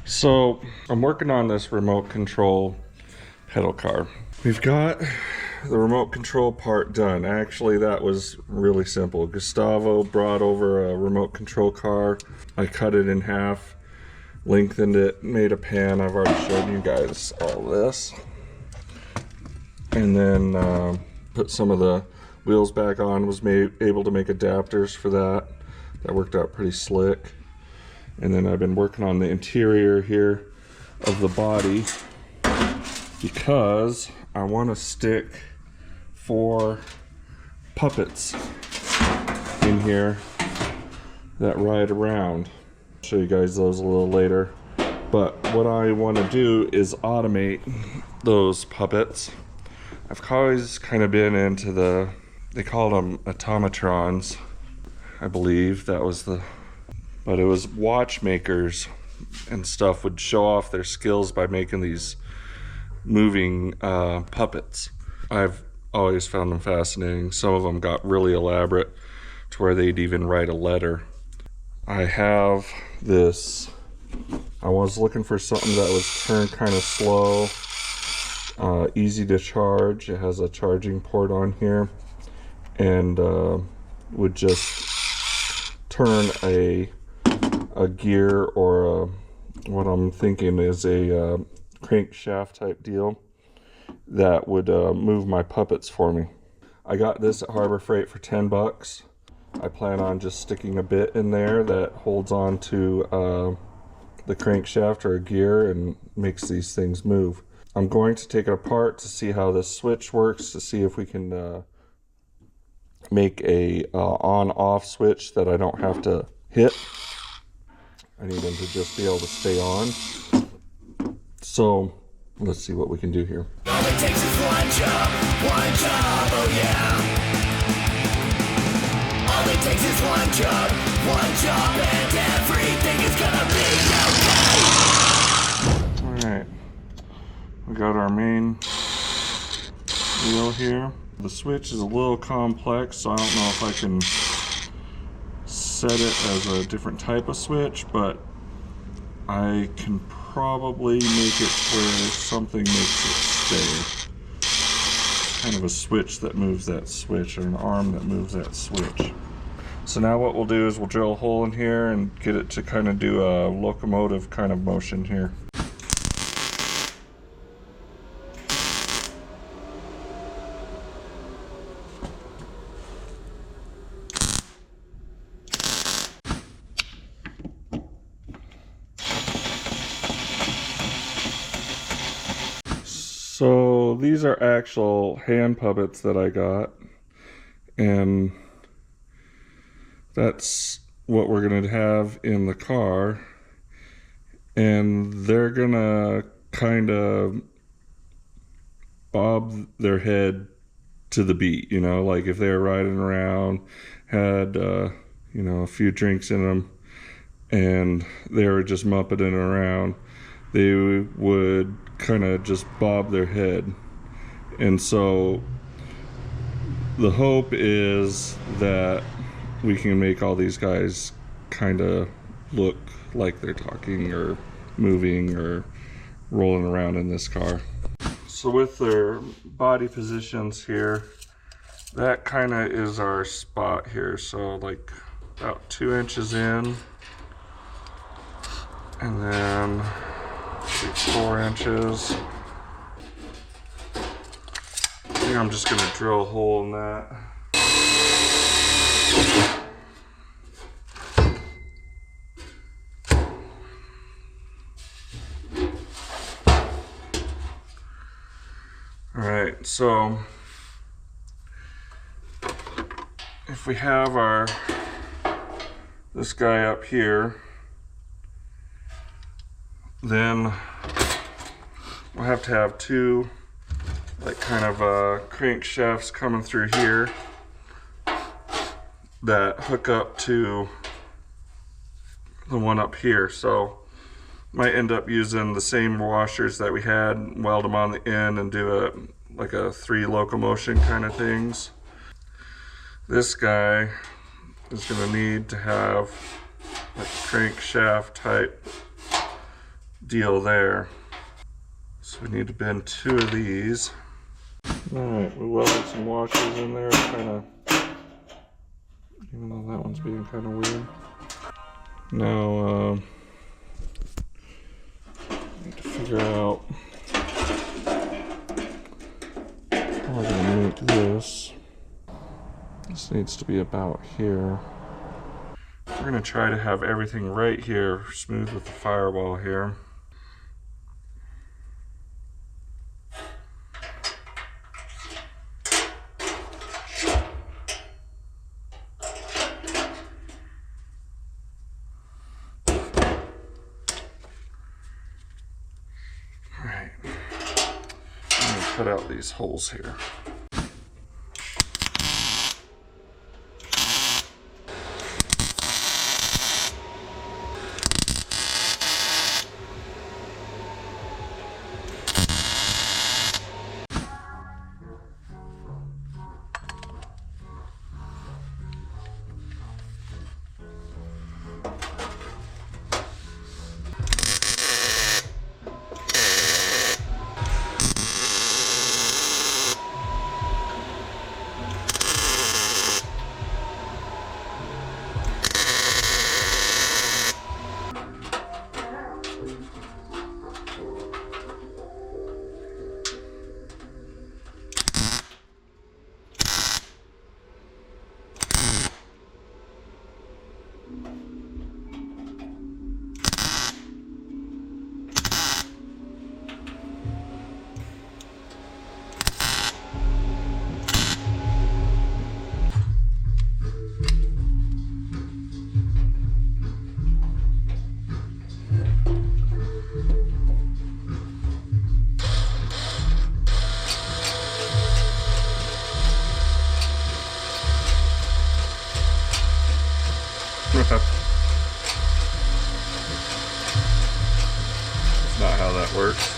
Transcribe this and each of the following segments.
So I'm working on this remote control pedal car. We've got the remote control part done. Actually, that was really simple. Gustavo brought over a remote control car. I cut it in half, lengthened it, made a pan. I've already showed you guys all this. And then put some of the wheels back on, was able to make adapters for that. That worked out pretty slick. And then I've been working on the interior here of the body because I want to stick 4 puppets in here that ride around. I'll show you guys those a little later. But what I want to do is automate those puppets. I've always kind of been into they called them automatons, I believe. That was but it was watchmakers and stuff would show off their skills by making these moving puppets. I've always found them fascinating. Some of them got really elaborate to where they'd even write a letter. I have this, I was looking for something that was turned kind of slow, easy to charge. It has a charging port on here and would just turn a gear or what I'm thinking is a crankshaft type deal that would move my puppets for me. I got this at Harbor Freight for 10 bucks. I plan on just sticking a bit in there that holds on to the crankshaft or a gear and makes these things move. I'm going to take it apart to see how this switch works, to see if we can make a on-off switch that I don't have to hit. I need them to just be able to stay on. So let's see what we can do here. All it takes is one job, oh yeah. All it takes is one job, and everything is gonna be okay. Alright, we got our main wheel here. The switch is a little complex, so I don't know if I can set it as a different type of switch, but I can probably make it where something makes it stay. Kind of a switch that moves that switch, or an arm that moves that switch. So now what we'll do is we'll drill a hole in here and get it to kind of do a locomotive kind of motion here. So these are actual hand puppets that I got, and that's what we're gonna have in the car, and they're gonna kind of bob their head to the beat, you know, like if they're riding around, had you know, a few drinks in them and they were just muppeting around, they would kind of just bob their head. And so the hope is that we can make all these guys kind of look like they're talking or moving or rolling around in this car. So with their body positions here, that kind of is our spot here. So like about 2 inches in, and then 4 inches. I think I'm just gonna drill a hole in that. All right, so if we have this guy up here, then we'll have to have 2 like kind of crankshafts coming through here that hook up to the one up here. So might end up using the same washers that we had, weld them on the end and do like a 3 locomotion kind of things. This guy is going to need to have like crankshaft type deal there. So we need to bend 2 of these. Alright, we welded some washers in there, kinda, even though that one's being kinda weird. Now, need to figure out how we're gonna make this. This needs to be about here. We're gonna try to have everything right here, smooth with the firewall here. Alright, I'm gonna cut out these holes here. That's not how that works.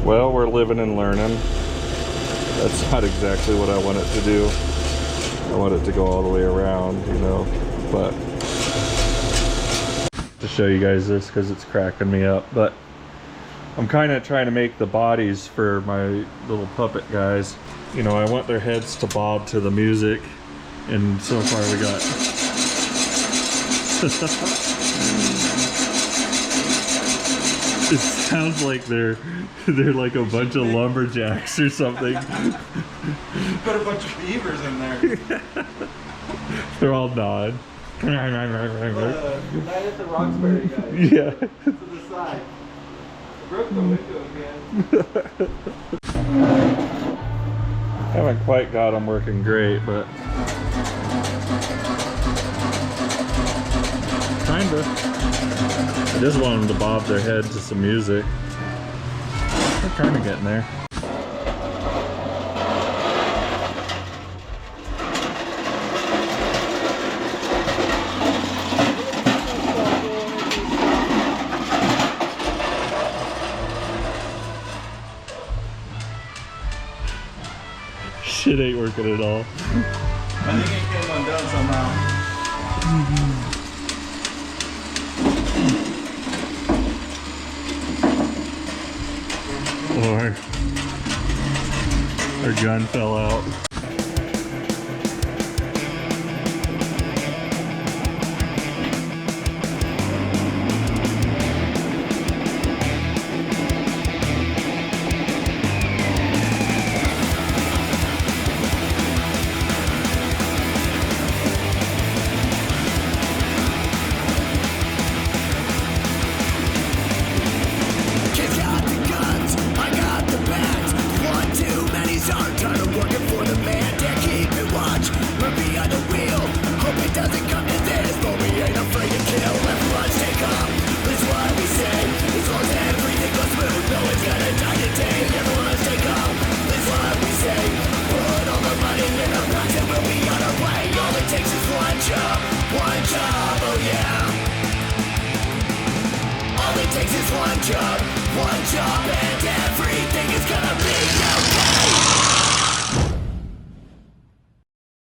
Well, we're living and learning. That's not exactly what I want it to do. I want it to go all the way around, you know, but to show you guys this because it's cracking me up. But I'm kind of trying to make the bodies for my little puppet guys. You know, I want their heads to bob to the music, and so far we got it sounds like they're like a bunch of lumberjacks or something. Put a bunch of beavers in there. They're all gnawed. Night at the Roxbury guys. Yeah. To the side. Broke the window again. Haven't quite got them working great, but kinda. I just want them to bob their head to some music. They're kinda getting there. Shit ain't working at all. I think it came undone somehow. Or our gun fell out. One job, and everything is gonna be okay.